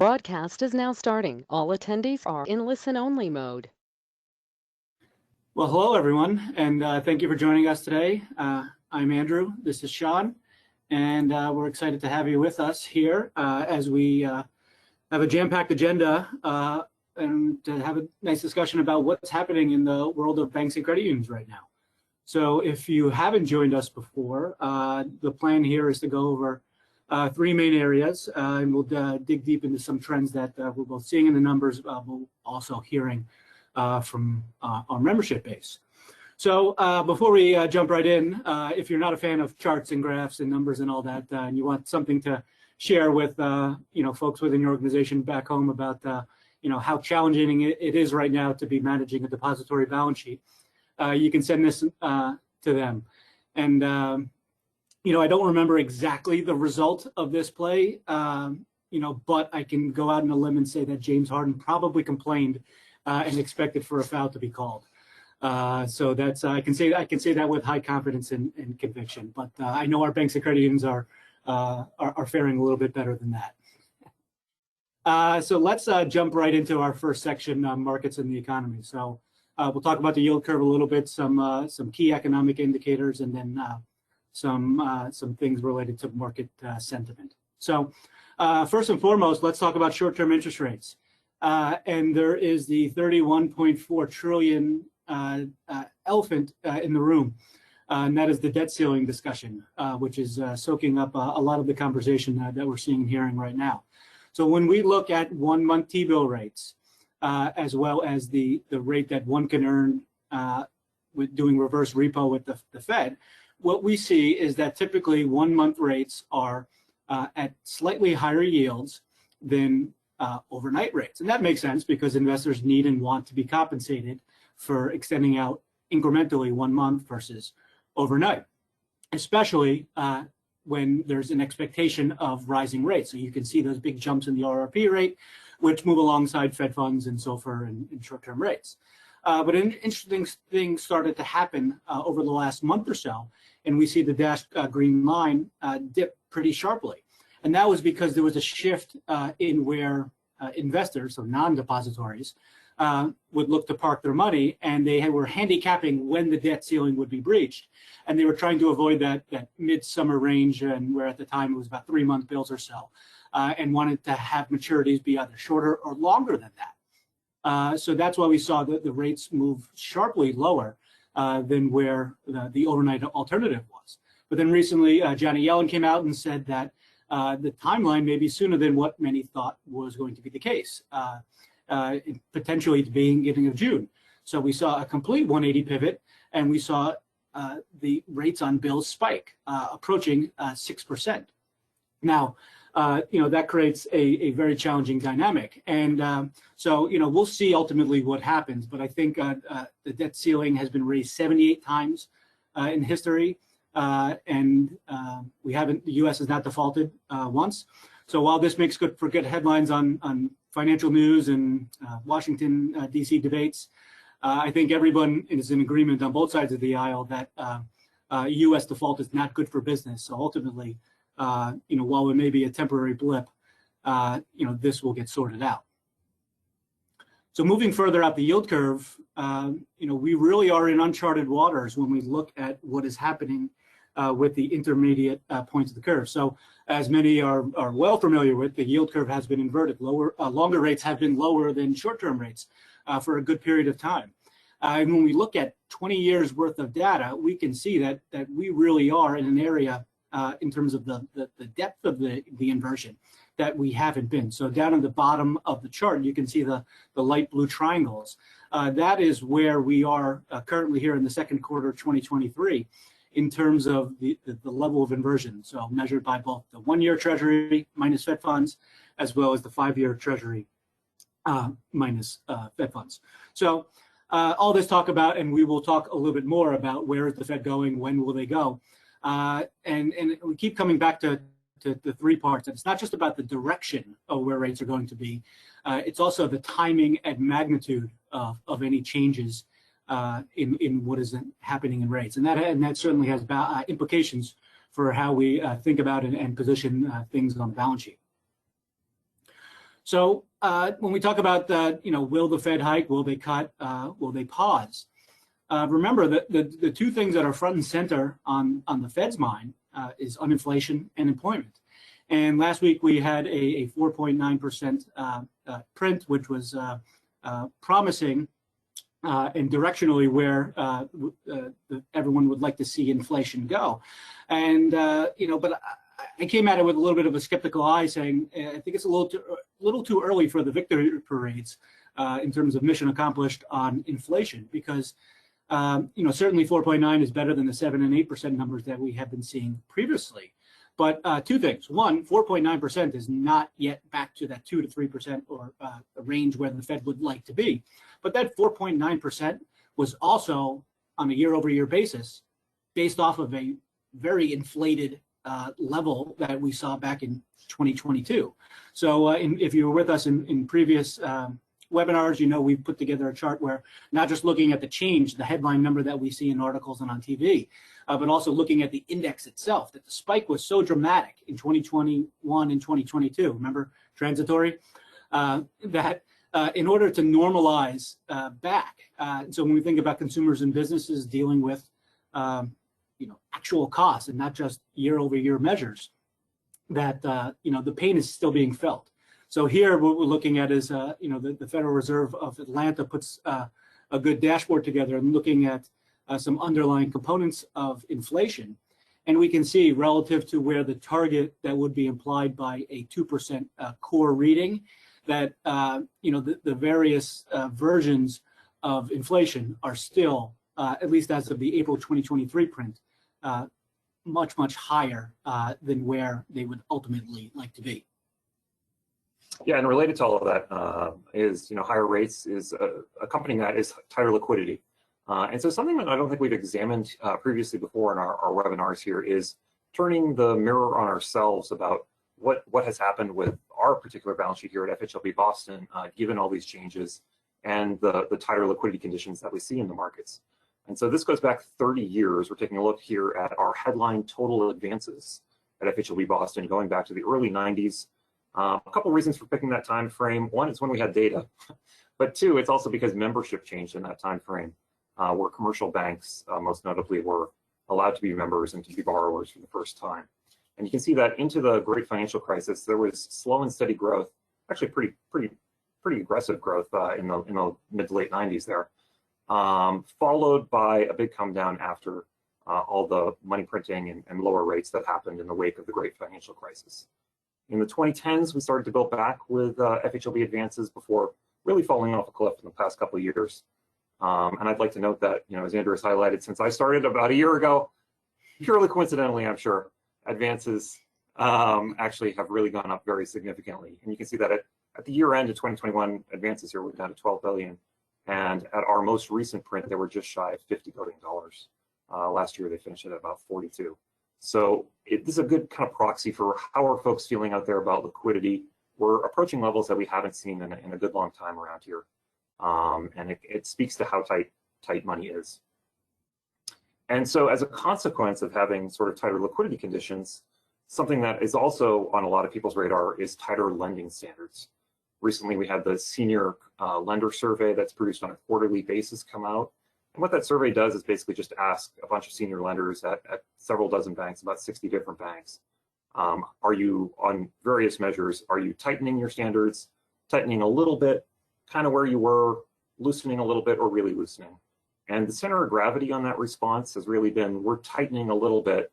Broadcast is now starting. All attendees are in listen-only mode. Well, hello, everyone, and thank you for joining us today. I'm Andrew. This is Sean, and we're excited to have you with us here as we have a jam-packed agenda and to have a nice discussion about what's happening in the world of banks and credit unions right now. So if you haven't joined us before, the plan here is to go over three main areas, and we'll dig deep into some trends that we're both seeing in the numbers, but also hearing from our membership base. So before we jump right in, if you're not a fan of charts and graphs and numbers and all that, and you want something to share with folks within your organization back home about how challenging it is right now to be managing a depository balance sheet, you can send this to them. And I don't remember exactly the result of this play, but I can go out on a limb and say that James Harden probably complained and expected for a foul to be called. So that's I can say that with high confidence and conviction. But I know our banks and credit unions are faring a little bit better than that. So let's jump right into our first section, markets and the economy. So we'll talk about the yield curve a little bit, some key economic indicators, and then some things related to market sentiment. So first and foremost, let's talk about short-term interest rates. And there is the 31.4 trillion elephant in the room, and that is the debt ceiling discussion, which is soaking up a lot of the conversation that we're seeing and hearing right now. So when we look at 1-month T-bill rates, as well as the rate that one can earn with doing reverse repo with the Fed, what we see is that typically 1-month rates are at slightly higher yields than overnight rates. And that makes sense because investors need and want to be compensated for extending out incrementally 1 month versus overnight, especially when there's an expectation of rising rates. So you can see those big jumps in the RRP rate, which move alongside Fed funds and SOFR and short-term rates. But an interesting thing started to happen over the last month or so, and we see the dashed green line dip pretty sharply. And that was because there was a shift in where investors, so non-depositories, would look to park their money, and they were handicapping when the debt ceiling would be breached. And they were trying to avoid that midsummer range, and where at the time it was about 3-month bills or so, and wanted to have maturities be either shorter or longer than that. So that's why we saw the rates move sharply lower than where the overnight alternative was. But then recently, Janet Yellen came out and said that the timeline may be sooner than what many thought was going to be the case, potentially to beginning of June. So we saw a complete 180 pivot, and we saw the rates on bills spike, approaching 6%. Now, that creates a very challenging dynamic. And so, we'll see ultimately what happens. But I think the debt ceiling has been raised 78 times in history. And the U.S. has not defaulted once. So while this makes for good headlines on financial news and Washington, D.C. debates, I think everyone is in agreement on both sides of the aisle that U.S. default is not good for business. So ultimately, while it may be a temporary blip, this will get sorted out. So moving further out the yield curve, we really are in uncharted waters when we look at what is happening with the intermediate points of the curve. So as many are well familiar with, the yield curve has been inverted. Longer rates have been lower than short-term rates for a good period of time. And when we look at 20 years worth of data, we can see that we really are in an area in terms of the depth of the inversion that we haven't been. So down at the bottom of the chart, you can see the light blue triangles. That is where we are currently here in the second quarter of 2023 in terms of the level of inversion. So measured by both the 1-year Treasury minus Fed funds, as well as the 5-year Treasury minus Fed funds. So all this talk about, and we will talk a little bit more about where is the Fed going, when will they go, and we keep coming back to the three parts. And it's not just about the direction of where rates are going to be, it's also the timing and magnitude of any changes in what is happening in rates, and that certainly has implications for how we think about and position things on the balance sheet. So when we talk about will the Fed hike, will they cut, will they pause? Remember that the two things that are front and center on the Fed's mind is uninflation and employment. And last week we had a 4.9% print, which was promising and directionally where everyone would like to see inflation go. And but I came at it with a little bit of a skeptical eye, saying I think it's a little too early for the victory parades in terms of mission accomplished on inflation, because certainly 4.9 is better than the 7 and 8% numbers that we have been seeing previously. But two things. One, 4.9% is not yet back to that 2 to 3% or the range where the Fed would like to be. But that 4.9% was also on a year-over-year basis based off of a very inflated level that we saw back in 2022. So if you were with us in previous webinars, we've put together a chart where not just looking at the change, the headline number that we see in articles and on TV, but also looking at the index itself, that the spike was so dramatic in 2021 and 2022, remember, transitory, that in order to normalize back, so when we think about consumers and businesses dealing with actual costs and not just year-over-year measures, that the pain is still being felt. So here, what we're looking at is, the Federal Reserve of Atlanta puts a good dashboard together and looking at some underlying components of inflation. And we can see relative to where the target that would be implied by a 2% core reading, that, the various versions of inflation are still, at least as of the April 2023 print, much, much higher than where they would ultimately like to be. Yeah, and related to all of that is, higher rates is accompanying that is tighter liquidity. And so something that I don't think we've examined previously before in our webinars here is turning the mirror on ourselves about what has happened with our particular balance sheet here at FHLB Boston, given all these changes and the tighter liquidity conditions that we see in the markets. And so this goes back 30 years. We're taking a look here at our headline total advances at FHLB Boston, going back to the early 90s. A couple of reasons for picking that time frame. One, it's when we had data, but two, it's also because membership changed in that time frame, where commercial banks, most notably, were allowed to be members and to be borrowers for the first time. And you can see that into the Great Financial Crisis, there was slow and steady growth, actually pretty aggressive growth in the mid to late 90s there, followed by a big come down after all the money printing and lower rates that happened in the wake of the Great Financial Crisis. In the 2010s, we started to build back with FHLB advances before really falling off a cliff in the past couple of years. And I'd like to note that, as Andrew has highlighted, since I started about a year ago, purely coincidentally, I'm sure, advances actually have really gone up very significantly. And you can see that at the year end of 2021, advances here were down to $12 billion. And at our most recent print, they were just shy of $50 billion. Last year, they finished at about 42. So this is a good kind of proxy for how are folks feeling out there about liquidity. We're approaching levels that we haven't seen in a good long time around here. And it speaks to how tight money is. And so as a consequence of having sort of tighter liquidity conditions, something that is also on a lot of people's radar is tighter lending standards. Recently, we had the senior lender survey that's produced on a quarterly basis come out. And what that survey does is basically just ask a bunch of senior lenders at several dozen banks, about 60 different banks, are you, on various measures, are you tightening your standards, tightening a little bit, kind of where you were, loosening a little bit, or really loosening? And the center of gravity on that response has really been, we're tightening a little bit.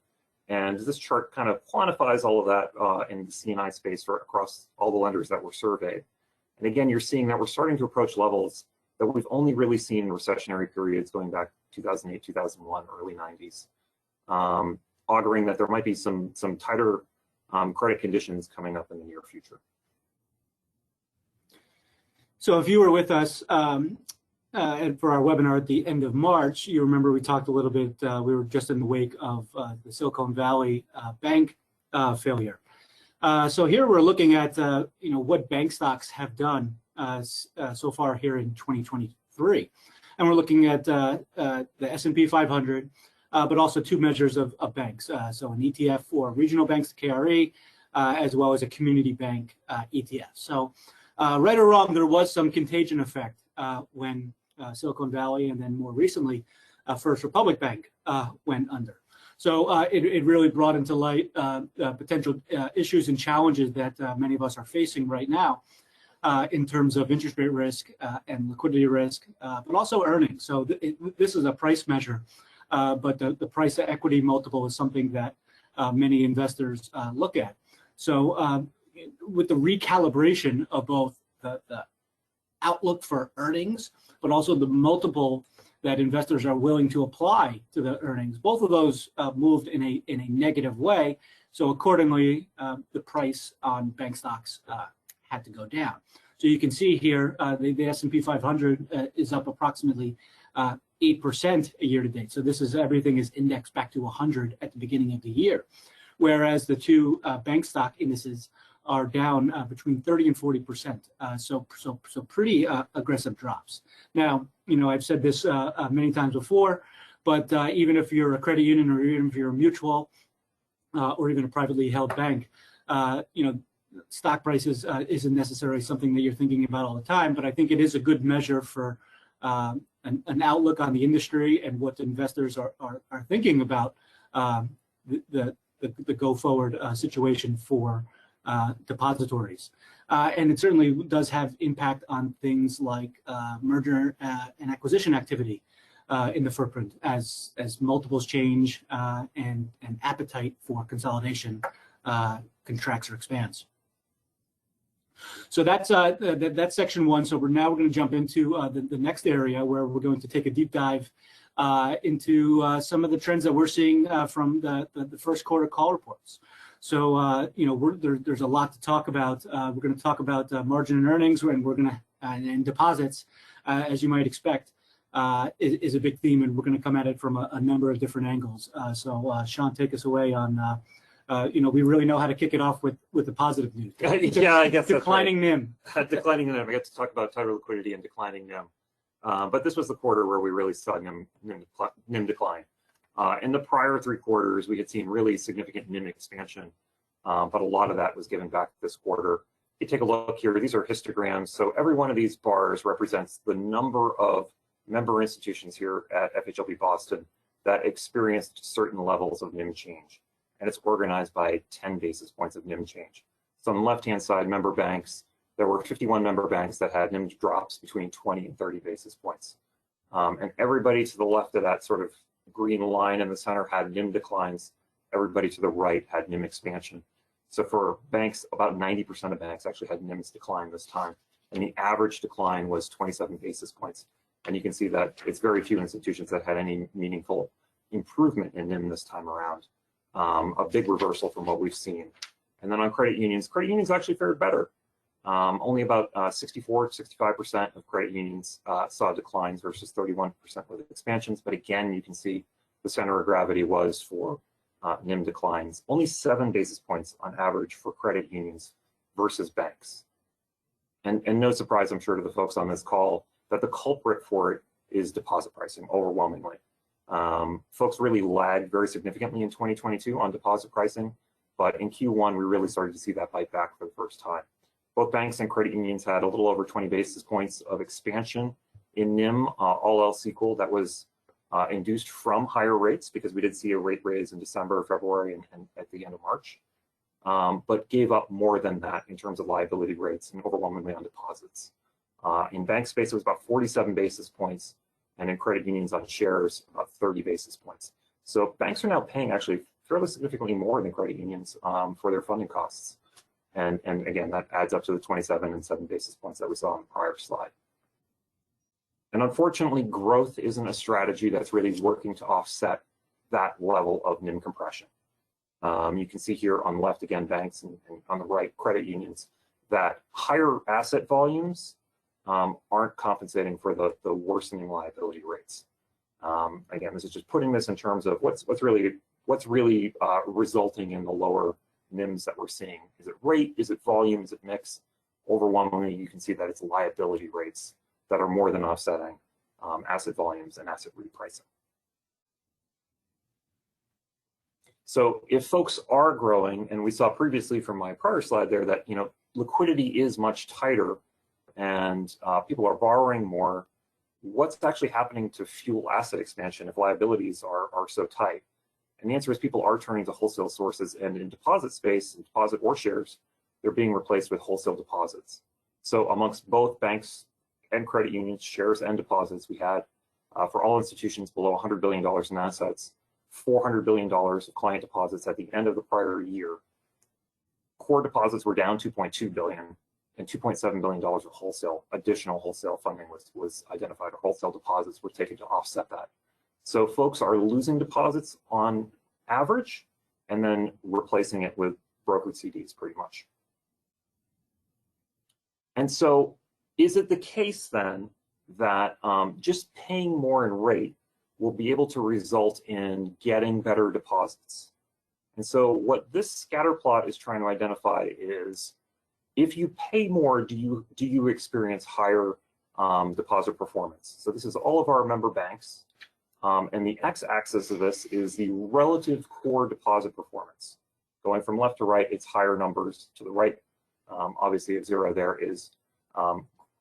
And this chart kind of quantifies all of that in the C&I space across all the lenders that were surveyed. And again, you're seeing that we're starting to approach levels that we've only really seen in recessionary periods going back 2008, 2001, early 90s, auguring that there might be some tighter credit conditions coming up in the near future. So if you were with us and for our webinar at the end of March, you remember we talked a little bit, we were just in the wake of the Silicon Valley bank failure. So here we're looking at what bank stocks have done so far here in 2023. And we're looking at the S&P 500, but also two measures of banks. So an ETF for regional banks, KRE, as well as a community bank ETF. So Right or wrong, there was some contagion effect when Silicon Valley and then more recently First Republic Bank went under. So it really brought into light potential issues and challenges that many of us are facing right now in terms of interest rate risk and liquidity risk, but also earnings. So this is a price measure, but the price to equity multiple is something that many investors look at. So with the recalibration of both the outlook for earnings, but also the multiple that investors are willing to apply to the earnings, both of those moved in a negative way. So accordingly, the price on bank stocks had to go down. So you can see here, the S&P 500 is up approximately 8% a year to date. So this is everything is indexed back to 100 at the beginning of the year, whereas the two bank stock indices are down between 30 and 40%. So pretty aggressive drops. Now, I've said this many times before, but even if you're a credit union or even if you're a mutual or even a privately held bank, stock prices isn't necessarily something that you're thinking about all the time, but I think it is a good measure for an outlook on the industry and what investors are thinking about the go-forward situation for depositories. And it certainly does have impact on things like merger and acquisition activity in the footprint as multiples change and appetite for consolidation contracts or expands. So that's section one. So we're going to jump into the next area where we're going to take a deep dive into some of the trends that we're seeing from the first quarter call reports. So there's a lot to talk about. We're going to talk about margin and earnings, and we're going to and deposits, as you might expect, is a big theme, and we're going to come at it from a number of different angles. So Sean, take us away on. We really know how to kick it off with the positive news. Yeah, I guess declining NIM. Declining NIM. I get to talk about tighter liquidity and declining NIM. But this was the quarter where we really saw NIM decline. In the prior three quarters, we had seen really significant NIM expansion, but a lot of that was given back this quarter. You take a look here, these are histograms. So every one of these bars represents the number of member institutions here at FHLB Boston that experienced certain levels of NIM change. And it's organized by 10 basis points of NIM change. So on the left-hand side, member banks, there were 51 member banks that had NIM drops between 20 and 30 basis points. And everybody to the left of that sort of green line in the center had NIM declines. Everybody to the right had NIM expansion. So for banks, about 90% of banks actually had NIMs decline this time. And the average decline was 27 basis points. And you can see that it's very few institutions that had any meaningful improvement in NIM this time around. A big reversal from what we've seen. And then on credit unions actually fared better. Only about 64 to 65% of credit unions saw declines versus 31% with expansions. But again, you can see the center of gravity was for NIM declines. Only 7 basis points on average for credit unions versus banks. And no surprise, I'm sure, to the folks on this call that the culprit for it is deposit pricing overwhelmingly. Folks really lagged very significantly in 2022 on deposit pricing, but in Q1, we really started to see that bite back for the first time. Both banks and credit unions had a little over 20 basis points of expansion in NIM, all else equal. That was induced from higher rates because we did see a rate raise in December, February, and at the end of March, but gave up more than that in terms of liability rates and overwhelmingly on deposits. In bank space, it was about 47 basis points, and in credit unions on shares, about 30 basis points. So banks are now paying actually fairly significantly more than credit unions for their funding costs. And again, that adds up to the 27 and 7 basis points that we saw on the prior slide. And unfortunately, growth isn't a strategy that's really working to offset that level of NIM compression. You can see here on the left, again, banks, and on the right, credit unions, that higher asset volumes aren't compensating for the worsening liability rates. Again, this is just putting this in terms of what's really resulting in the lower NIMs that we're seeing. Is it rate? Is it volume? Is it mix? Overwhelmingly, you can see that it's liability rates that are more than offsetting asset volumes and asset repricing. So if folks are growing, and we saw previously from my prior slide there that liquidity is much tighter and people are borrowing more, what's actually happening to fuel asset expansion if liabilities are so tight? And the answer is people are turning to wholesale sources, and in deposit space, in deposit or shares, they're being replaced with wholesale deposits. So amongst both banks and credit unions, shares and deposits, we had, for all institutions below $100 billion in assets, $400 billion of client deposits at the end of the prior year. Core deposits were down $2.2 billion, and $2.7 billion of additional wholesale funding was identified, or wholesale deposits were taken to offset that. So folks are losing deposits on average and then replacing it with brokered CDs pretty much. And so is it the case then that just paying more in rate will be able to result in getting better deposits? And so what this scatter plot is trying to identify is, if you pay more, do you experience higher deposit performance? So this is all of our member banks, and the x-axis of this is the relative core deposit performance. Going from left to right, it's higher numbers. To the right, obviously at 0 there is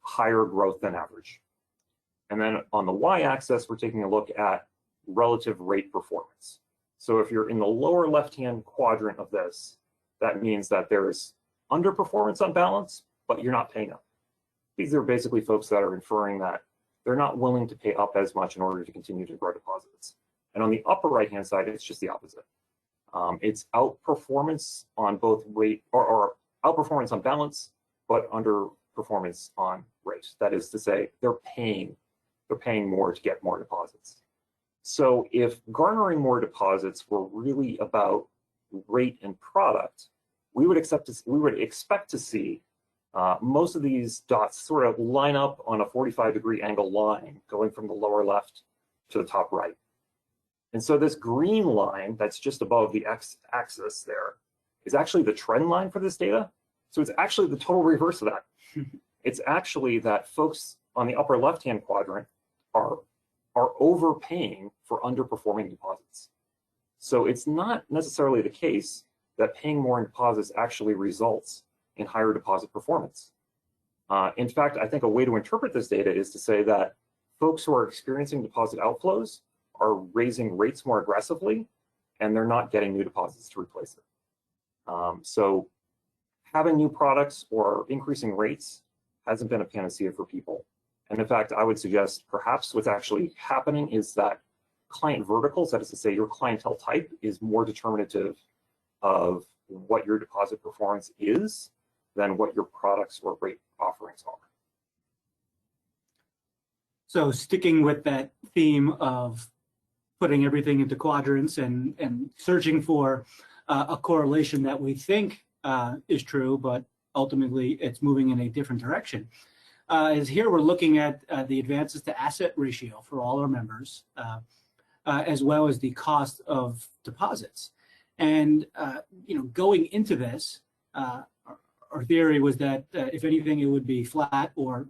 higher growth than average. And then on the y-axis, we're taking a look at relative rate performance. So if you're in the lower left-hand quadrant of this, that means that there's underperformance on balance, but you're not paying up. These are basically folks that are inferring that they're not willing to pay up as much in order to continue to grow deposits. And on the upper right-hand side, it's just the opposite. It's outperformance on both rate, or outperformance on balance, but underperformance on rate. That is to say, they're paying more to get more deposits. So if garnering more deposits were really about rate and product, we would expect to see most of these dots sort of line up on a 45-degree angle line going from the lower left to the top right. And so this green line that's just above the x-axis there is actually the trend line for this data. So it's actually the total reverse of that. It's actually that folks on the upper left-hand quadrant are overpaying for underperforming deposits. So it's not necessarily the case that paying more in deposits actually results in higher deposit performance. In fact, I think a way to interpret this data is to say that folks who are experiencing deposit outflows are raising rates more aggressively, and they're not getting new deposits to replace it. So having new products or increasing rates hasn't been a panacea for people. And in fact, I would suggest perhaps what's actually happening is that client verticals, that is to say your clientele type, is more determinative of what your deposit performance is than what your products or rate offerings are. So sticking with that theme of putting everything into quadrants and searching for a correlation that we think is true, but ultimately it's moving in a different direction. Is here we're looking at the advances to asset ratio for all our members, as well as the cost of deposits. And going into this, our theory was that if anything, it would be flat or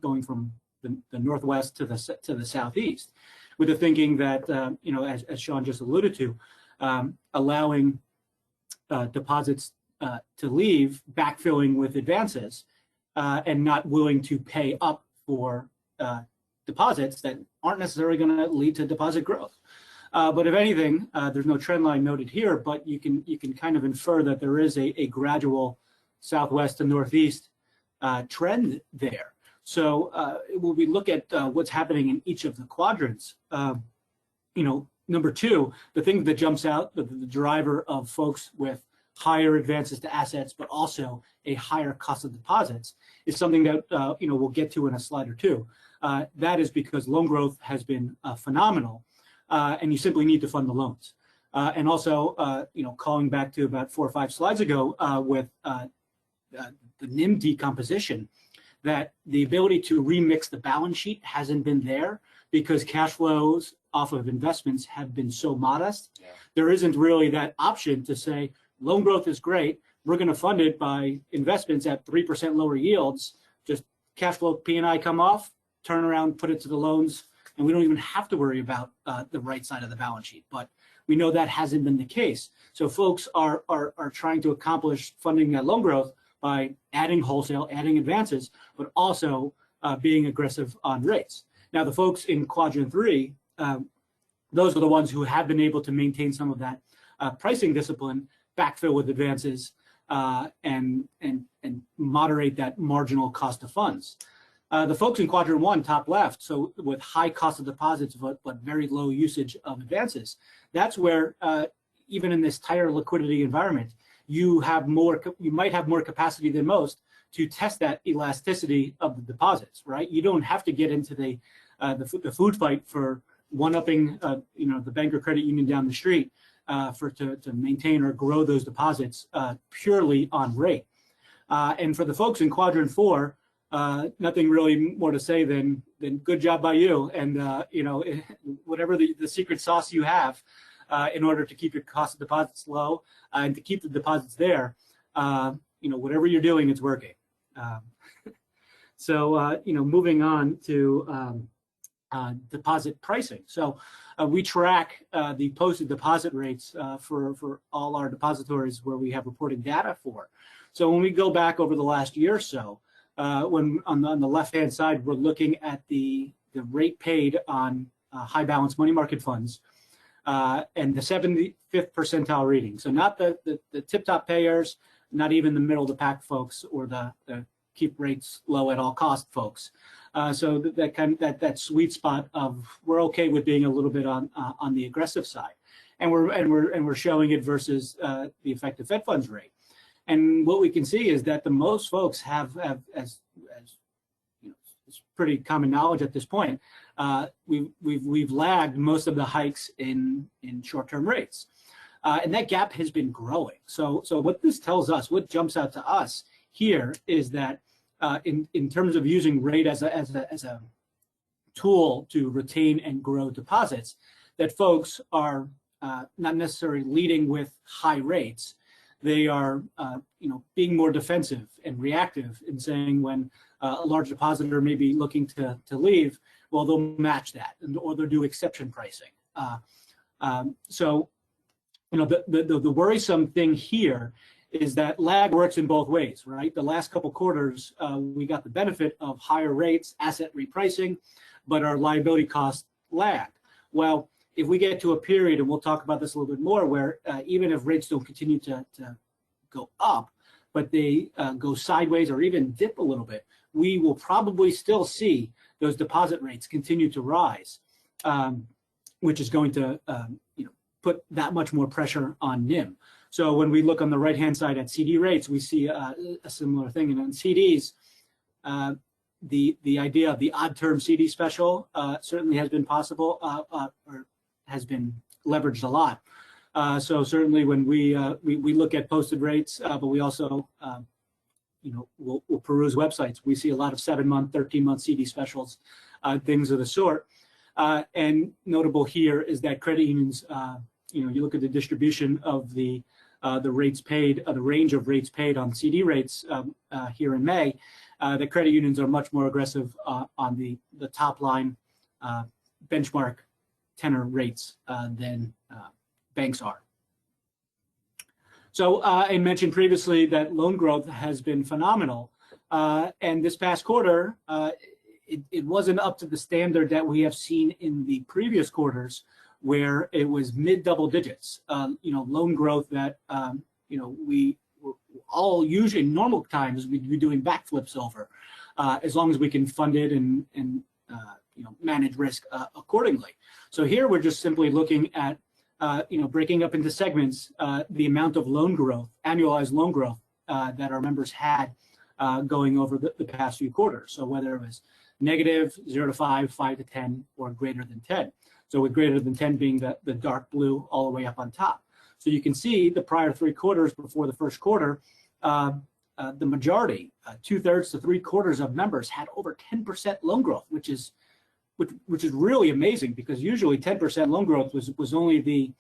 going from the northwest to the southeast, with the thinking that as Sean just alluded to, allowing deposits to leave, backfilling with advances, and not willing to pay up for deposits that aren't necessarily going to lead to deposit growth. But if anything, there's no trend line noted here, but you can kind of infer that there is a gradual southwest to northeast trend there. So when we look at what's happening in each of the quadrants, number two, the thing that jumps out, the driver of folks with higher advances to assets, but also a higher cost of deposits, is something that we'll get to in a slide or two. That is because loan growth has been phenomenal, and you simply need to fund the loans. And also, calling back to about 4 or 5 slides ago with the NIM decomposition, that the ability to remix the balance sheet hasn't been there because cash flows off of investments have been so modest. Yeah. There isn't really that option to say, loan growth is great, we're going to fund it by investments at 3% lower yields, just cash flow P&I come off, turn around, put it to the loans, and we don't even have to worry about the right side of the balance sheet. But we know that hasn't been the case. So folks are trying to accomplish funding that loan growth by adding wholesale, adding advances, but also being aggressive on rates. Now, the folks in quadrant 3, those are the ones who have been able to maintain some of that pricing discipline, backfill with advances, and moderate that marginal cost of funds. The folks in quadrant 1, top left, so with high cost of deposits but very low usage of advances, that's where even in this tighter liquidity environment, you might have more capacity than most to test that elasticity of the deposits, right? You don't have to get into the food fight for one-upping, the bank or credit union down the street to maintain or grow those deposits purely on rate. And for the folks in quadrant 4, nothing really more to say than good job by you, and whatever the secret sauce you have in order to keep your cost of deposits low and to keep the deposits there, whatever you're doing, it's working. Moving on to deposit pricing. So we track the posted deposit rates for all our depositories where we have reported data for. So when we go back over the last year or so, when on the left-hand side, we're looking at the rate paid on high balance money market funds and the 75th percentile reading. So not the tip-top payers, not even the middle of the pack folks or the keep rates low at all cost folks. So that sweet spot of we're okay with being a little bit on the aggressive side, and we're showing it versus the effective Fed funds rate. And what we can see is that the most folks have as it's pretty common knowledge at this point, we've lagged most of the hikes in short-term rates, and that gap has been growing. So what this tells us, what jumps out to us here, is that in terms of using rate as a tool to retain and grow deposits, that folks are not necessarily leading with high rates. They are being more defensive and reactive in saying when a large depositor may be looking to leave, well, they'll match that, or they'll do exception pricing. The worrisome thing here is that lag works in both ways, right? The last couple quarters, we got the benefit of higher rates, asset repricing, but our liability costs lagged. Well, if we get to a period, and we'll talk about this a little bit more, where even if rates don't continue to go up, but they go sideways or even dip a little bit, we will probably still see those deposit rates continue to rise, which is going to put that much more pressure on NIM. So when we look on the right-hand side at CD rates, we see a similar thing. And on CDs, the idea of the odd-term CD special certainly has been possible or has been leveraged a lot. So certainly when we look at posted rates, but we also we'll peruse websites. We see a lot of 7-month, 13-month CD specials, things of the sort. And notable here is that credit unions, you look at the distribution of the rates paid, the range of rates paid on CD rates here in May. The credit unions are much more aggressive on the top line benchmark tenor rates than banks are. So I mentioned previously that loan growth has been phenomenal, and this past quarter it wasn't up to the standard that we have seen in the previous quarters, where it was mid double digits. Loan growth that we were all usually in normal times we'd be doing backflips over, as long as we can fund it and manage risk accordingly. So here we're just simply looking at breaking up into segments the amount of loan growth, annualized loan growth that our members had going over the past few quarters. So whether it was negative, 0 to 5, 5 to 10, or greater than 10. So with greater than 10 being the dark blue all the way up on top. So you can see the prior 3 quarters before the first quarter, the majority, 2/3 to 3/4 of members had over 10% loan growth, which is really amazing, because usually 10% loan growth was only the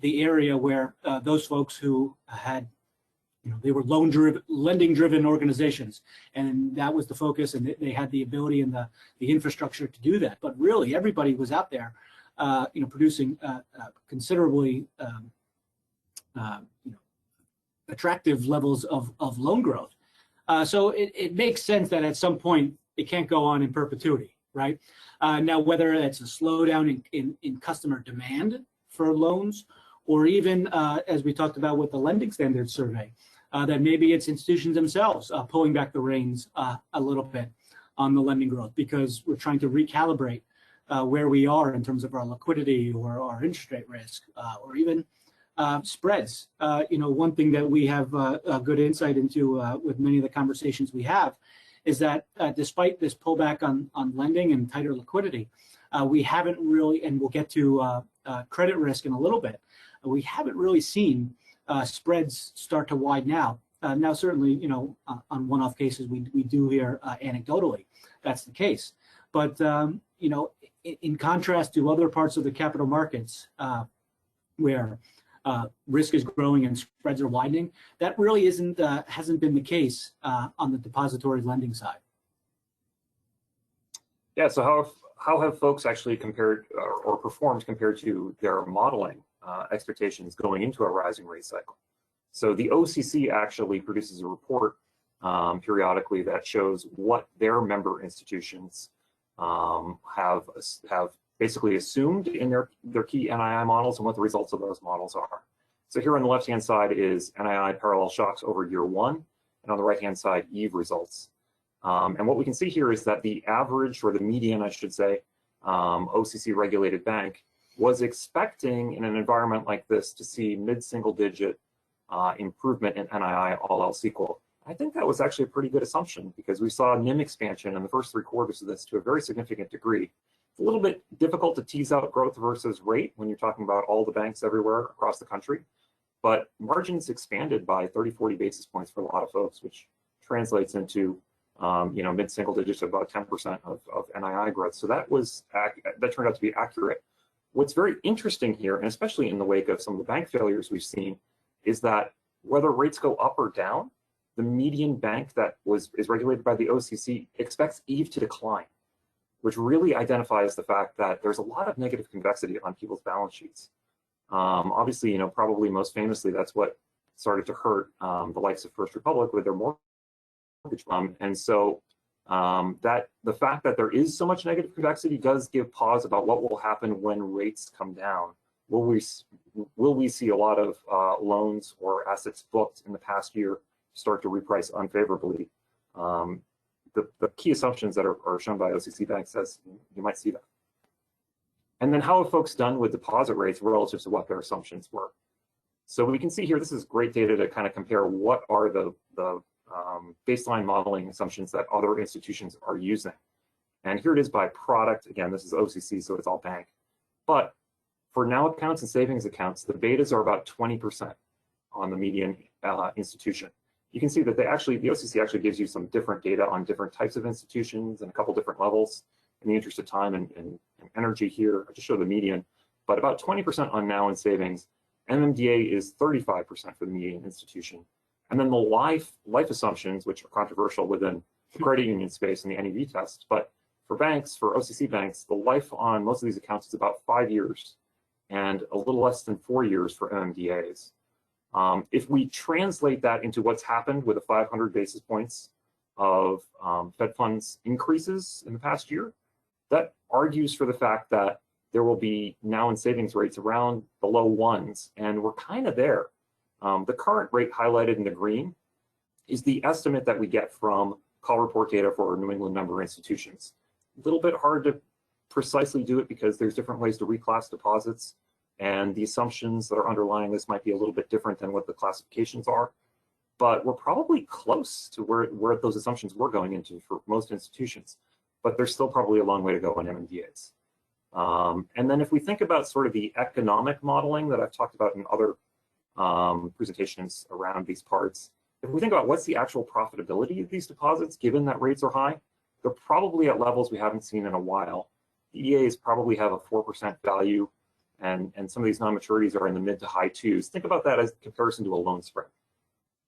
area where those folks who had, they were lending-driven organizations, and that was the focus, and they had the ability and the infrastructure to do that. But really, everybody was out there, producing considerably, attractive levels of loan growth. So it makes sense that at some point it can't go on in perpetuity, right? Now, whether it's a slowdown in customer demand for loans, or even as we talked about with the lending standards survey, that maybe it's institutions themselves pulling back the reins a little bit on the lending growth because we're trying to recalibrate where we are in terms of our liquidity or our interest rate risk or even spreads. One thing that we have a good insight into with many of the conversations we have is that despite this pullback on lending and tighter liquidity, we haven't really, and we'll get to credit risk in a little bit, we haven't really seen spreads start to widen out. Now, certainly, on one-off cases, we do hear anecdotally that's the case. But, in contrast to other parts of the capital markets where risk is growing and spreads are widening, that really hasn't been the case on the depository lending side. Yeah, so how have folks actually compared or performed compared to their modeling expectations going into a rising rate cycle? So the OCC actually produces a report periodically that shows what their member institutions have basically assumed in their key NII models and what the results of those models are. So here on the left-hand side is NII parallel shocks over year one, and on the right-hand side, EVE results. And what we can see here is that the average, or the median, I should say, OCC regulated bank was expecting in an environment like this to see mid-single digit improvement in NII, all else equal. I think that was actually a pretty good assumption because we saw NIM expansion in the first 3 quarters of this to a very significant degree. It's a little bit difficult to tease out growth versus rate when you're talking about all the banks everywhere across the country, but margins expanded by 30-40 basis points for a lot of folks, which translates into mid-single digits to about 10% of NII growth. So that turned out to be accurate. What's very interesting here, and especially in the wake of some of the bank failures we've seen, is that whether rates go up or down, the median bank that is regulated by the OCC expects EVE to decline, which really identifies the fact that there's a lot of negative convexity on people's balance sheets. Obviously, probably most famously, that's what started to hurt the likes of First Republic with their mortgage. And so that the fact that there is so much negative convexity does give pause about what will happen when rates come down. Will we see a lot of loans or assets booked in the past year start to reprice unfavorably? The key assumptions that are shown by OCC Bank says you might see that. And then how have folks done with deposit rates relative to what their assumptions were? So we can see here, this is great data to kind of compare what are the baseline modeling assumptions that other institutions are using. And here it is by product. Again, this is OCC, so it's all bank. But for now accounts and savings accounts, the betas are about 20% on the median institution. You can see that the OCC actually gives you some different data on different types of institutions and a couple different levels. In the interest of time and energy here, I just show the median, but about 20% on now and savings. MMDA is 35% for the median institution. And then the life assumptions, which are controversial within the credit union space and the NEV test, but for banks, for OCC banks, the life on most of these accounts is about 5 years and a little less than 4 years for MMDAs. If we translate that into what's happened with the 500 basis points of Fed funds increases in the past year, that argues for the fact that there will be now in savings rates around the low ones, and we're kind of there. The current rate highlighted in the green is the estimate that we get from call report data for New England member institutions. A little bit hard to precisely do it because there's different ways to reclass deposits, and the assumptions that are underlying this might be a little bit different than what the classifications are. But we're probably close to where those assumptions were going into for most institutions, but there's still probably a long way to go on MMDAs. And then if we think about sort of the economic modeling that I've talked about in other presentations around these parts, if we think about what's the actual profitability of these deposits, given that rates are high, they're probably at levels we haven't seen in a while. EAs probably have a 4% value, and some of these non-maturities are in the mid to high 2s. Think about that as comparison to a loan spread.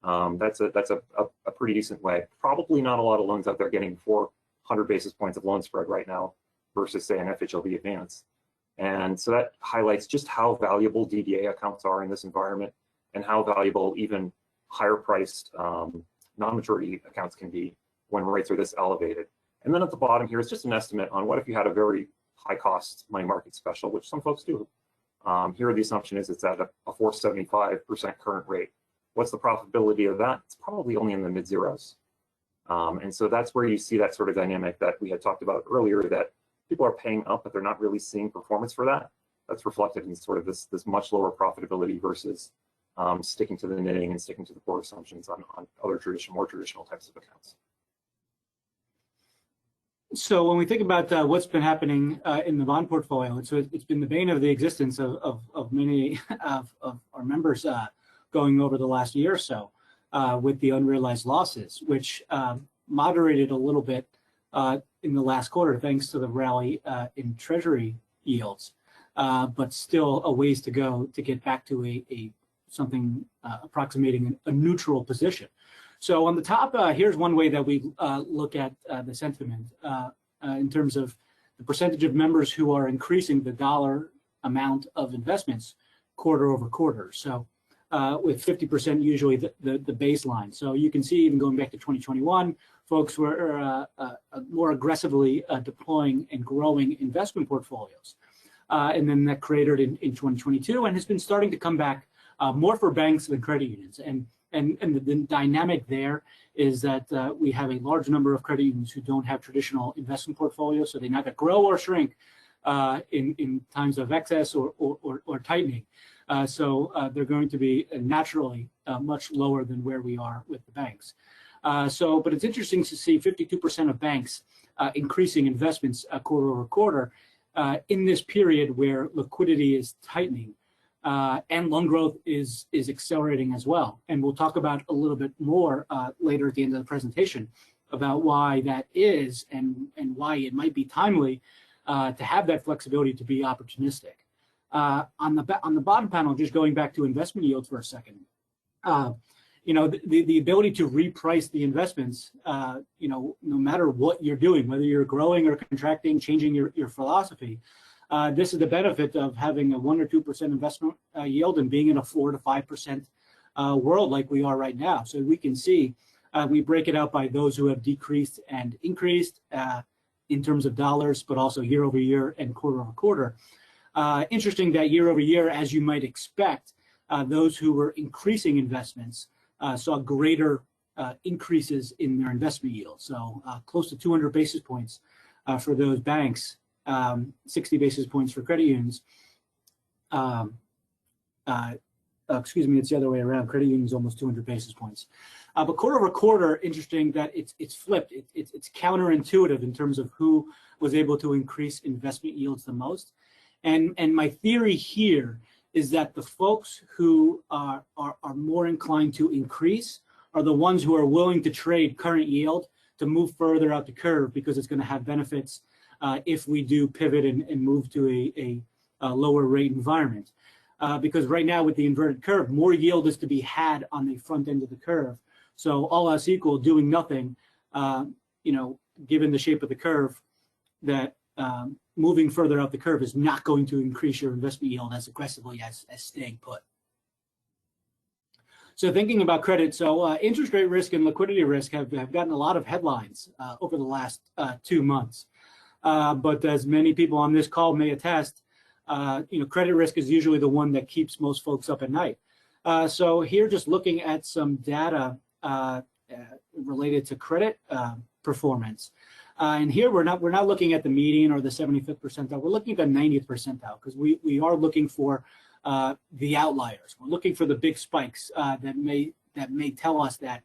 That's a pretty decent way. Probably not a lot of loans out there getting 400 basis points of loan spread right now versus, say, an FHLB Advance. And so that highlights just how valuable DDA accounts are in this environment and how valuable even higher priced non-maturity accounts can be when rates are this elevated. And then at the bottom here is just an estimate on what if you had a very high cost money market special, which some folks do. Here the assumption is it's at a 4.75% current rate. What's the profitability of that? It's probably only in the mid zeros. And so that's where you see that sort of dynamic that we had talked about earlier, that people are paying up, but they're not really seeing performance for that. That's reflected in sort of this much lower profitability versus sticking to the knitting and sticking to the core assumptions on other more traditional types of accounts. So when we think about what's been happening in the bond portfolio, it's been the bane of the existence of many of our members going over the last year or so with the unrealized losses, which moderated a little bit in the last quarter thanks to the rally in Treasury yields, but still a ways to go to get back to something approximating a neutral position. So on the top, here's one way that we look at the sentiment in terms of the percentage of members who are increasing the dollar amount of investments quarter over quarter. So with 50% usually the baseline. So you can see even going back to 2021, folks were more aggressively deploying and growing investment portfolios. And then that cratered in 2022 and has been starting to come back more for banks than credit unions. And the dynamic there is that we have a large number of credit unions who don't have traditional investment portfolios, so they neither grow or shrink in times of excess or tightening. So they're going to be naturally much lower than where we are with the banks. But it's interesting to see 52% of banks increasing investments quarter over quarter in this period where liquidity is tightening. And loan growth is accelerating as well. And we'll talk about a little bit more later at the end of the presentation about why that is and why it might be timely to have that flexibility to be opportunistic. On the bottom panel, just going back to investment yields for a second, the ability to reprice the investments, no matter what you're doing, whether you're growing or contracting, changing your philosophy, this is the benefit of having a 1 or 2% investment yield and being in a 4 to 5% world like we are right now. So we can see we break it out by those who have decreased and increased in terms of dollars, but also year over year and quarter over quarter. Interesting that year over year, as you might expect, those who were increasing investments saw greater increases in their investment yield. So close to 200 basis points for those banks. 60 basis points for credit unions. Excuse me, it's the other way around. Credit unions almost 200 basis points. But quarter over quarter, interesting that it's flipped. It's counterintuitive in terms of who was able to increase investment yields the most. And my theory here is that the folks who are more inclined to increase are the ones who are willing to trade current yield to move further out the curve because it's going to have benefits if we do pivot and move to a lower rate environment. Because right now with the inverted curve, more yield is to be had on the front end of the curve. So all else equal, doing nothing, given the shape of the curve, that moving further out the curve is not going to increase your investment yield as aggressively as staying put. So thinking about credit, so interest rate risk and liquidity risk have gotten a lot of headlines over the last 2 months. But as many people on this call may attest, credit risk is usually the one that keeps most folks up at night. So here, just looking at some data related to credit performance, and here we're not looking at the median or the 75th percentile. We're looking at the 90th percentile because we are looking for the outliers. We're looking for the big spikes that may tell us that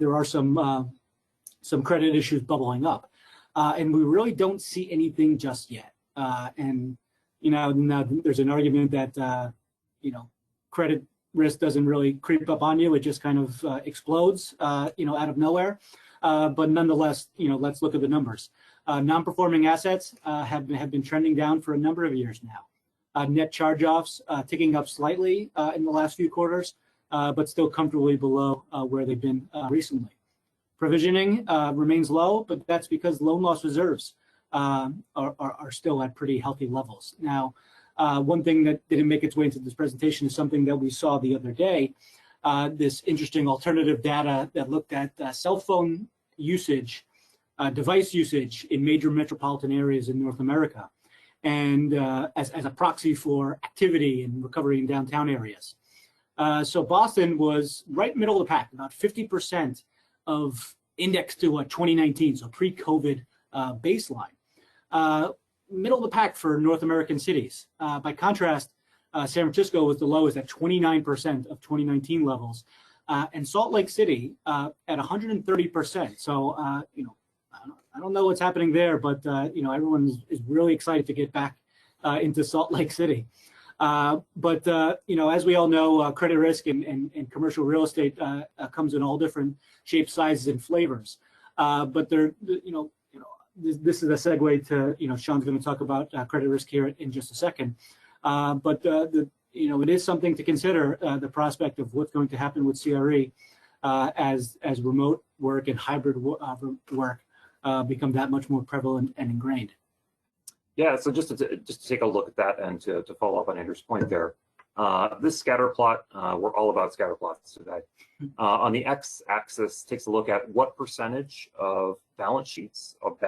there are some credit issues bubbling up. And we really don't see anything just yet. And now there's an argument that credit risk doesn't really creep up on you; it just kind of explodes, out of nowhere. But nonetheless, let's look at the numbers. Non-performing assets have been trending down for a number of years now. Net charge-offs ticking up slightly in the last few quarters, but still comfortably below where they've been recently. Provisioning remains low, but that's because loan loss reserves are still at pretty healthy levels. Now, one thing that didn't make its way into this presentation is something that we saw the other day, this interesting alternative data that looked at cell phone usage, device usage in major metropolitan areas in North America, and as a proxy for activity and recovery in downtown areas. So Boston was right middle of the pack, about 50% of indexed to 2019, so pre-COVID baseline. Middle of the pack for North American cities. By contrast, San Francisco was the lowest at 29% of 2019 levels, and Salt Lake City at 130%. So, I don't know what's happening there, but everyone is really excited to get back into Salt Lake City. But as we all know, credit risk and commercial real estate comes in all different shapes, sizes, and flavors. But this is a segue to Sean's going to talk about credit risk here in just a second. But it is something to consider, the prospect of what's going to happen with CRE as remote work and hybrid work become that much more prevalent and ingrained. Yeah, so just to take a look at that and to follow up on Andrew's point there, this scatter plot, we're all about scatter plots today. On the x-axis takes a look at what percentage of balance sheets of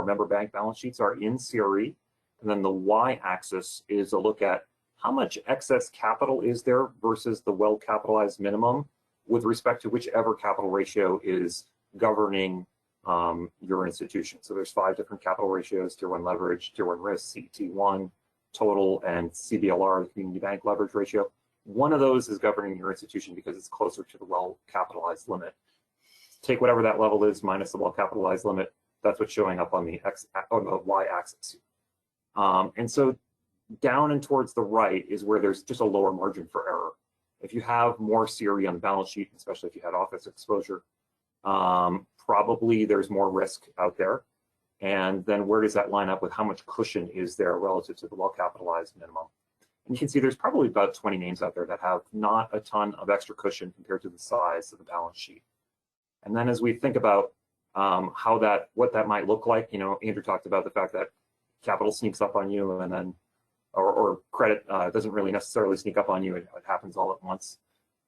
member bank balance sheets are in CRE, and then the y-axis is a look at how much excess capital is there versus the well-capitalized minimum with respect to whichever capital ratio is governing your institution. So there's 5 different capital ratios: Tier 1 leverage, Tier 1 risk, CET1, total, and CBLR, the community bank leverage ratio. One of those is governing your institution because it's closer to the well-capitalized limit. Take whatever that level is minus the well-capitalized limit. That's what's showing up on the y-axis. And so down and towards the right is where there's just a lower margin for error. If you have more CRE on the balance sheet, especially if you had office exposure, probably there's more risk out there. And then where does that line up with how much cushion is there relative to the well-capitalized minimum? And you can see there's probably about 20 names out there that have not a ton of extra cushion compared to the size of the balance sheet. And then as we think about what that might look like, Andrew talked about the fact that capital sneaks up on you, and then or credit doesn't really necessarily sneak up on you. It happens all at once.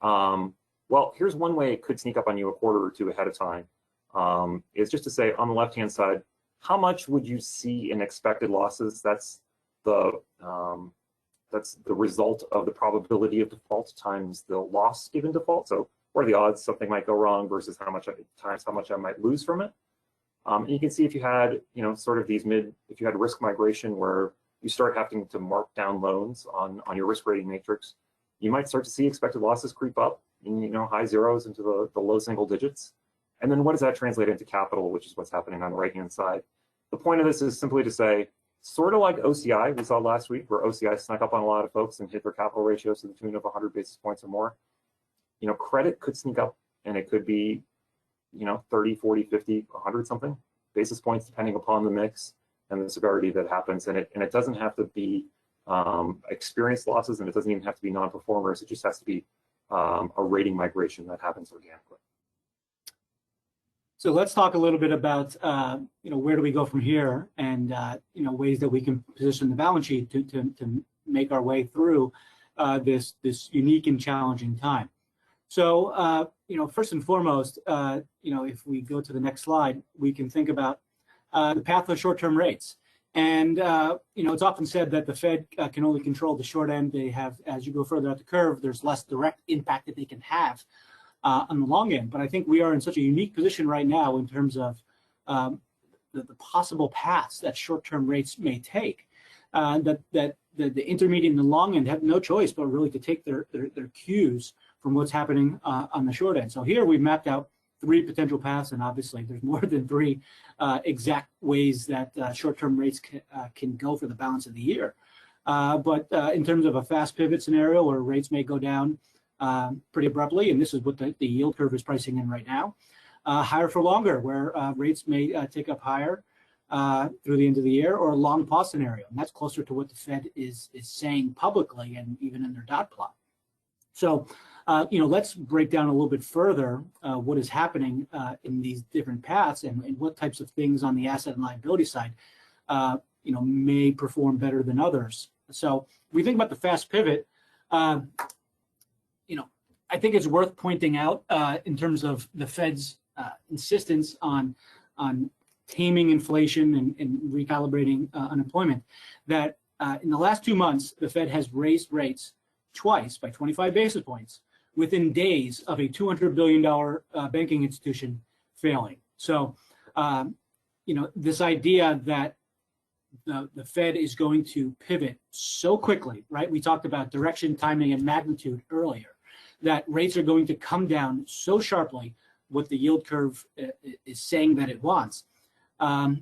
Well, here's one way it could sneak up on you a quarter or two ahead of time. Is just to say on the left-hand side, how much would you see in expected losses? That's the result of the probability of default times the loss given default. So what are the odds something might go wrong versus how much I might lose from it? And you can see if you had, sort of if you had risk migration where you start having to mark down loans on your risk rating matrix, you might start to see expected losses creep up in, high zeros into the low single digits. And then what does that translate into capital, which is what's happening on the right-hand side? The point of this is simply to say, sort of like OCI we saw last week, where OCI snuck up on a lot of folks and hit their capital ratios to the tune of 100 basis points or more. Credit could sneak up, and it could be, 30, 40, 50, 100 something basis points, depending upon the mix and the severity that happens. And it doesn't have to be experienced losses, and it doesn't even have to be non-performers. It just has to be a rating migration that happens organically. So let's talk a little bit about, where do we go from here, and ways that we can position the balance sheet to make our way through this unique and challenging time. So first and foremost, if we go to the next slide, we can think about the path of short-term rates. And it's often said that the Fed can only control the short end. They have, as you go further out the curve, there's less direct impact that they can have on the long end. But I think we are in such a unique position right now in terms of the possible paths that short-term rates may take, that the intermediate and the long end have no choice but really to take their cues from what's happening on the short end. So here we've mapped out 3 potential paths, and obviously there's more than 3 exact ways that short-term rates can go for the balance of the year. But in terms of a fast pivot scenario where rates may go down pretty abruptly, and this is what the yield curve is pricing in right now. Higher for longer, where rates may tick up higher through the end of the year, or a long pause scenario, and that's closer to what the Fed is saying publicly and even in their dot plot. So, let's break down a little bit further what is happening in these different paths, and what types of things on the asset and liability side, may perform better than others. So, if we think about the fast pivot, I think it's worth pointing out in terms of the Fed's insistence on taming inflation and recalibrating unemployment, that in the last 2 months, the Fed has raised rates twice by 25 basis points within days of a $200 billion banking institution failing. So, this idea that the Fed is going to pivot so quickly, right? We talked about direction, timing, and magnitude earlier, that rates are going to come down so sharply, what the yield curve is saying that it wants, that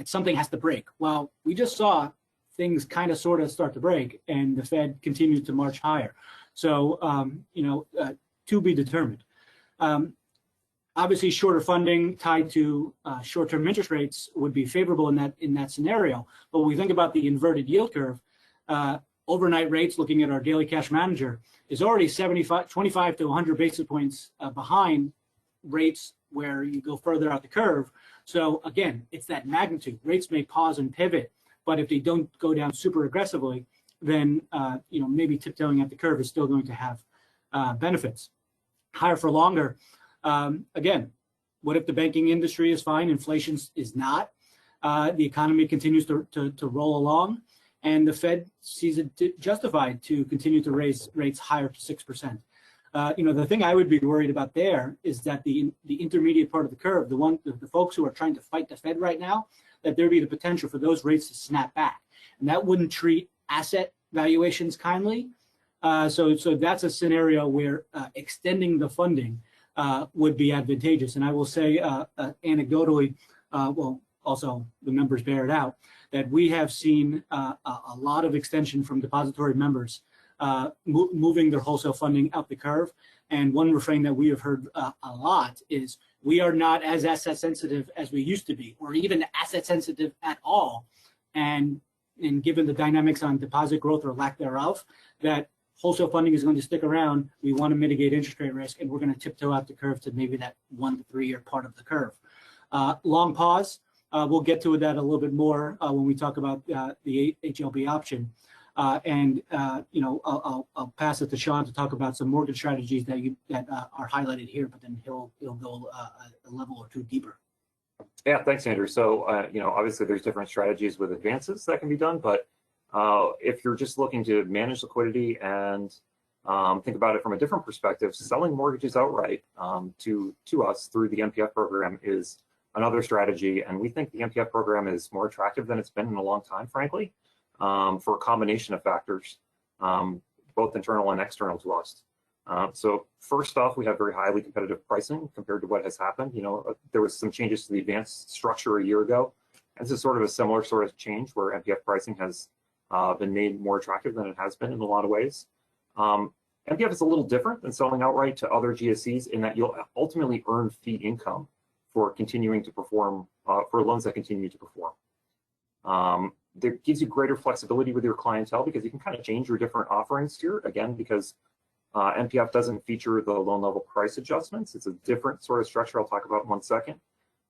something has to break. Well, we just saw things kind of sort of start to break, and the Fed continues to march higher. So, to be determined. Obviously, shorter funding tied to short-term interest rates would be favorable in that scenario. But when we think about the inverted yield curve, overnight rates, looking at our daily cash manager, is already 25 to 100 basis points behind rates where you go further out the curve. So again, it's that magnitude. Rates may pause and pivot, but if they don't go down super aggressively, then maybe tiptoeing at the curve is still going to have benefits. Higher for longer. Again, what if the banking industry is fine, inflation is not, the economy continues to roll along, and the Fed sees it justified to continue to raise rates higher to 6%. The thing I would be worried about there is that the intermediate part of the curve, the folks who are trying to fight the Fed right now, that there'd be the potential for those rates to snap back, and that wouldn't treat asset valuations kindly. So that's a scenario where extending the funding would be advantageous. And I will say anecdotally, also the members bear it out, that we have seen a lot of extension from depository members moving their wholesale funding up the curve. And one refrain that we have heard a lot is, we are not as asset sensitive as we used to be, or even asset sensitive at all. And given the dynamics on deposit growth or lack thereof, that wholesale funding is going to stick around. We want to mitigate interest rate risk, and we're going to tiptoe out the curve to maybe that 1 to 3 year part of the curve. Long pause. We'll get to that a little bit more when we talk about the HLB option. I'll pass it to Sean to talk about some mortgage strategies that are highlighted here, but then he'll go a level or two deeper. Yeah, thanks, Andrew. So, obviously there's different strategies with advances that can be done, but if you're just looking to manage liquidity and think about it from a different perspective, selling mortgages outright to us through the MPF program is another strategy. And we think the MPF program is more attractive than it's been in a long time, frankly, for a combination of factors, both internal and external to us. So first off, we have very highly competitive pricing compared to what has happened. There was some changes to the advance structure a year ago. And this is sort of a similar sort of change where MPF pricing has been made more attractive than it has been in a lot of ways. MPF is a little different than selling outright to other GSEs in that you'll ultimately earn fee income for continuing to perform, for loans that continue to perform. That gives you greater flexibility with your clientele because you can kind of change your different offerings here, again, because MPF doesn't feature the loan level price adjustments. It's a different sort of structure I'll talk about in 1 second.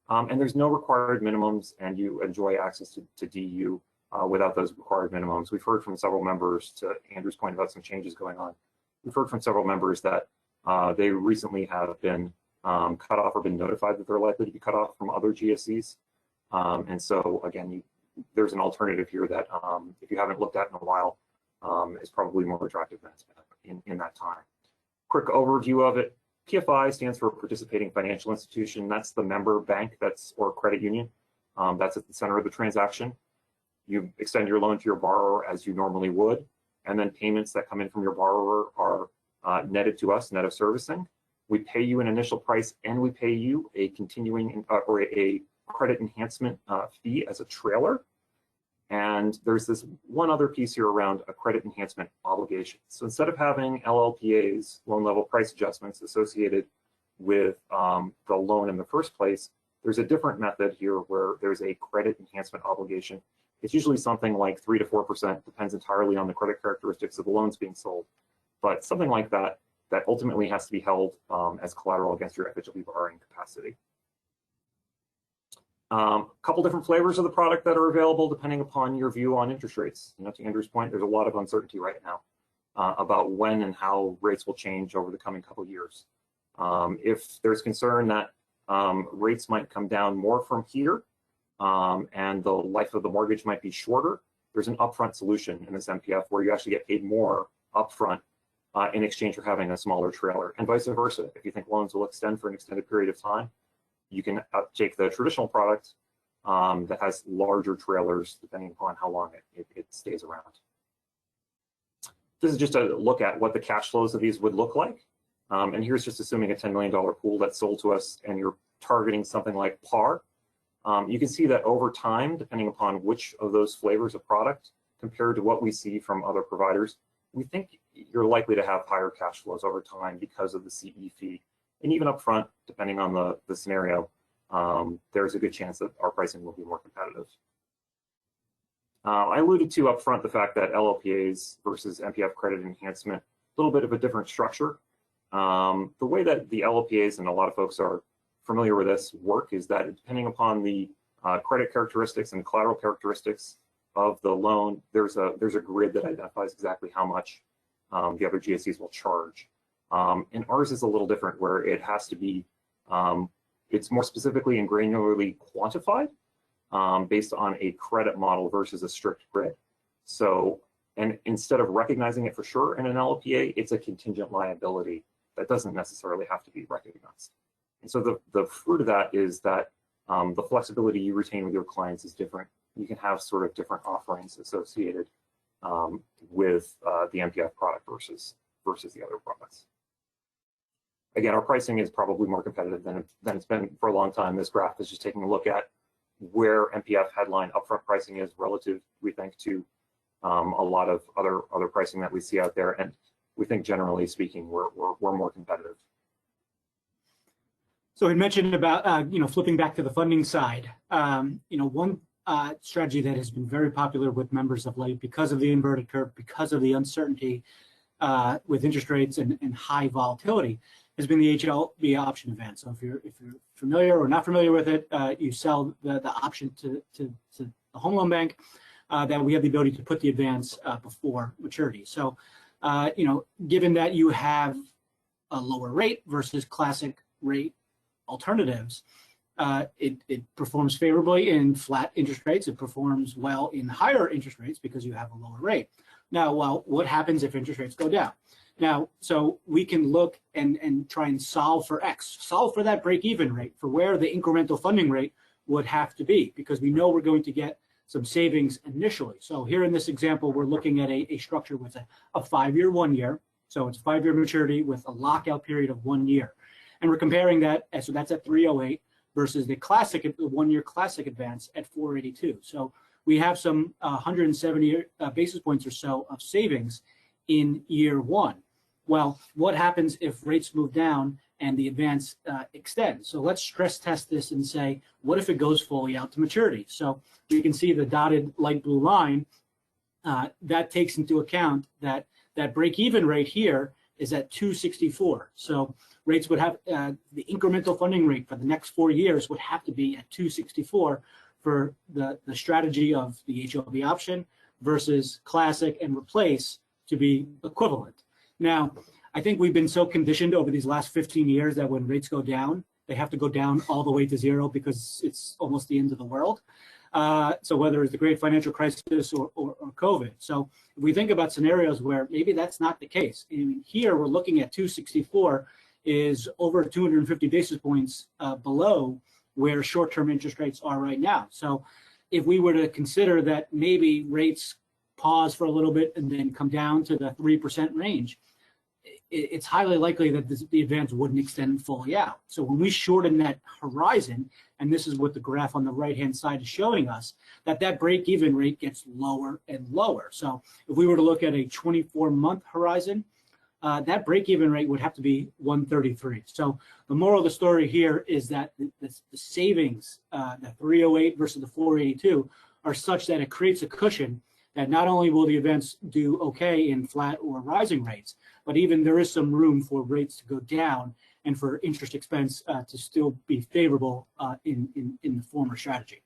And there's no required minimums, and you enjoy access to DU without those required minimums. We've heard from several members, to Andrew's point about some changes going on, we've heard from several members that they recently have been cut off or been notified that they're likely to be cut off from other GSEs. And so again, there's an alternative here that if you haven't looked at in a while, is probably more attractive than it's been in that time. Quick overview of it. PFI stands for Participating Financial Institution. That's the member bank or credit union that's at the center of the transaction. You extend your loan to your borrower as you normally would, and then payments that come in from your borrower are netted to us, net of servicing. We pay you an initial price, and we pay you a continuing or a credit enhancement fee as a trailer. And there's this one other piece here around a credit enhancement obligation. So instead of having LLPAs, loan level price adjustments, associated with the loan in the first place, there's a different method here where there's a credit enhancement obligation. It's usually something like 3 to 4%, depends entirely on the credit characteristics of the loans being sold. But something like that ultimately has to be held as collateral against your FHLB borrowing capacity. A couple different flavors of the product that are available depending upon your view on interest rates. To Andrew's point, there's a lot of uncertainty right now. about when and how rates will change over the coming couple of years. If there's concern that rates might come down more from here and the life of the mortgage might be shorter, there's an upfront solution in this MPF where you actually get paid more upfront in exchange for having a smaller trailer, and vice versa. If you think loans will extend for an extended period of time, you can take the traditional product that has larger trailers depending upon how long it stays around. This is just a look at what the cash flows of these would look like. And here's just assuming a $10 million pool that's sold to us and you're targeting something like par. You can see that over time, depending upon which of those flavors of product compared to what we see from other providers, we think you're likely to have higher cash flows over time because of the CE fee. And even up front, depending on the scenario, there's a good chance that our pricing will be more competitive. I alluded to up front the fact that LLPAs versus MPF credit enhancement, a little bit of a different structure. The way that the LLPAs, and a lot of folks are familiar with this, work is that depending upon the credit characteristics and collateral characteristics of the loan, there's a grid that identifies exactly how much the other GSEs will charge. And ours is a little different, where it has to be, it's more specifically and granularly quantified based on a credit model versus a strict grid. So, and instead of recognizing it for sure in an LLPA, it's a contingent liability that doesn't necessarily have to be recognized. And so the fruit of that is that the flexibility you retain with your clients is different. You can have sort of different offerings associated with the MPF product versus the other products. Again, our pricing is probably more competitive than it's been for a long time. This graph is just taking a look at where MPF headline upfront pricing is relative, we think, to a lot of other pricing that we see out there, and we think generally speaking we're more competitive. So we mentioned about flipping back to the funding side. One strategy that has been very popular with members of late because of the inverted curve, because of the uncertainty with interest rates and high volatility, has been the HLB-Option Advance. So if you're familiar or not familiar with it, you sell the option to the home loan bank. That we have the ability to put the advance before maturity. So, given that you have a lower rate versus classic rate alternatives, it performs favorably in flat interest rates. It performs well in higher interest rates because you have a lower rate. Now, well, what happens if interest rates go down? Now, so we can look and try and solve for X, solve for that break-even rate, for where the incremental funding rate would have to be, because we know we're going to get some savings initially. So here in this example, we're looking at a structure with a 5-year, 1 year. So it's a 5-year maturity with a lockout period of 1 year. And we're comparing that, so that's at 308 versus the 1-year classic advance at 482. So we have some 170 basis points or so of savings in year one. Well, what happens if rates move down and the advance extends? So let's stress test this and say, what if it goes fully out to maturity? So you can see the dotted light blue line. That takes into account that break-even rate here is at 264. So rates would have, the incremental funding rate for the next 4 years would have to be at 264 for the strategy of the HLB option versus classic and replace to be equivalent. Now, I think we've been so conditioned over these last 15 years that when rates go down, they have to go down all the way to zero because it's almost the end of the world. So whether it's the great financial crisis or COVID. So if we think about scenarios where maybe that's not the case, and here we're looking at 264 is over 250 basis points below where short-term interest rates are right now. So if we were to consider that maybe rates pause for a little bit and then come down to the 3% range, it's highly likely that the advance wouldn't extend fully out. So when we shorten that horizon, and this is what the graph on the right-hand side is showing us, that break-even rate gets lower and lower. So if we were to look at a 24-month horizon, that break-even rate would have to be 133. So the moral of the story here is that the savings, the 308 versus the 482, are such that it creates a cushion that not only will the advance do okay in flat or rising rates, but even there is some room for rates to go down and for interest expense to still be favorable in the former strategy.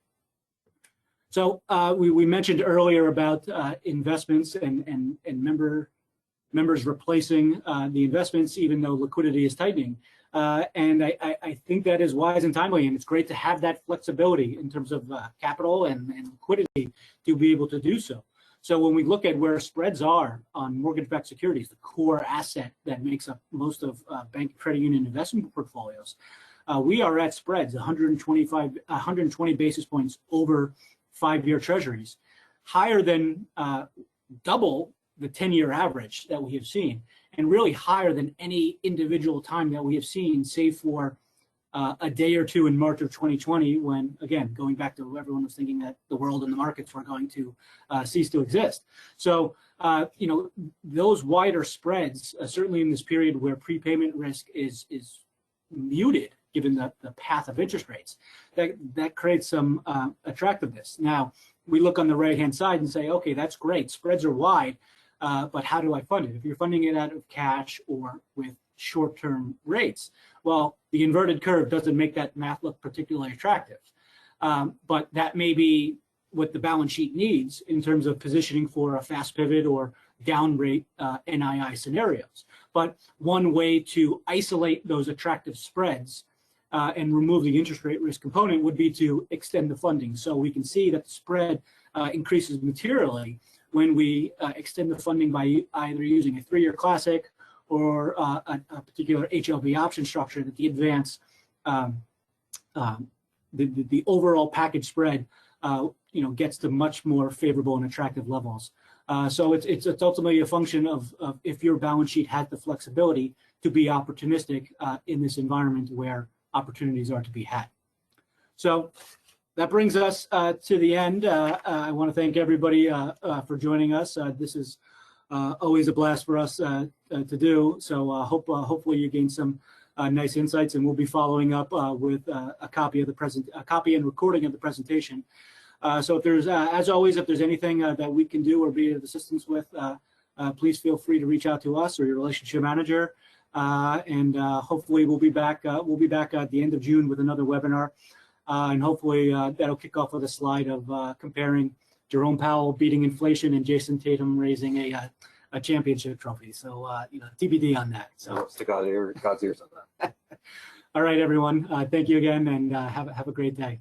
So we mentioned earlier about investments and member members replacing the investments, even though liquidity is tightening. And I think that is wise and timely, and it's great to have that flexibility in terms of capital and liquidity to be able to do so. So when we look at where spreads are on mortgage-backed securities, the core asset that makes up most of bank and credit union investment portfolios, we are at spreads 120 basis points over 5-year treasuries, higher than double the 10-year average that we have seen, and really higher than any individual time that we have seen, save for a day or two in March of 2020, when, again, going back to everyone was thinking that the world and the markets were going to cease to exist. So, those wider spreads, certainly in this period where prepayment risk is muted, given the path of interest rates, that creates some attractiveness. Now, we look on the right-hand side and say, okay, that's great, spreads are wide, but how do I fund it? If you're funding it out of cash or with short-term rates, well, the inverted curve doesn't make that math look particularly attractive. But that may be what the balance sheet needs in terms of positioning for a fast pivot or down rate NII scenarios. But one way to isolate those attractive spreads and remove the interest rate risk component would be to extend the funding. So we can see that the spread increases materially when we extend the funding by either using a 3-year classic or a particular HLB option structure that the advance, the overall package spread, gets to much more favorable and attractive levels. So it's ultimately a function of if your balance sheet has the flexibility to be opportunistic in this environment where opportunities are to be had. So that brings us to the end. I want to thank everybody for joining us. This is always a blast for us to do. So hopefully you gain some nice insights, and we'll be following up with a copy and recording of the presentation. So if there's, as always, if there's anything that we can do or be of assistance with, please feel free to reach out to us or your relationship manager. And hopefully we'll be back. We'll be back at the end of June with another webinar, and hopefully that'll kick off with a slide of comparing Jerome Powell beating inflation and Jason Tatum raising a championship trophy. So TBD on that. So stick God's ears on that. All right, everyone. Thank you again, and have a great day.